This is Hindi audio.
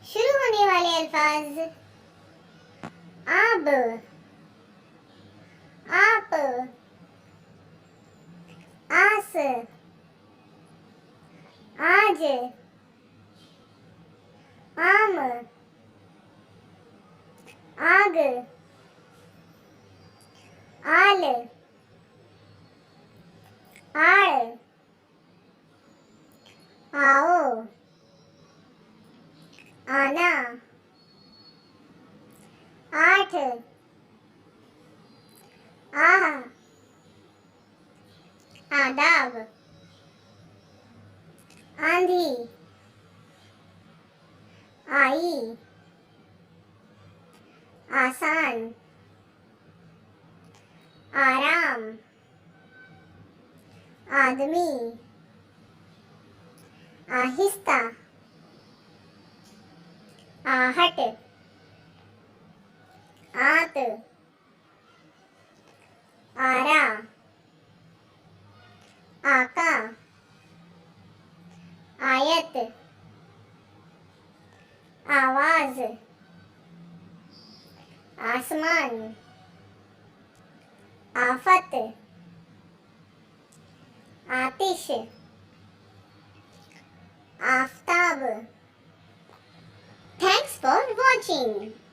शुरू होने वाले अल्फाज आब, आप, आस, आज, आम, आग, आल, आड़, आओ, आना, आठ, आह, आदाब, आंधी, आई, आसान, आराम, आदमी, आहिस्ता, आहट, आत, आरा, आका, आयत, आवाज, आसमान, आफत, आतिश, आफताब. Thanks for watching.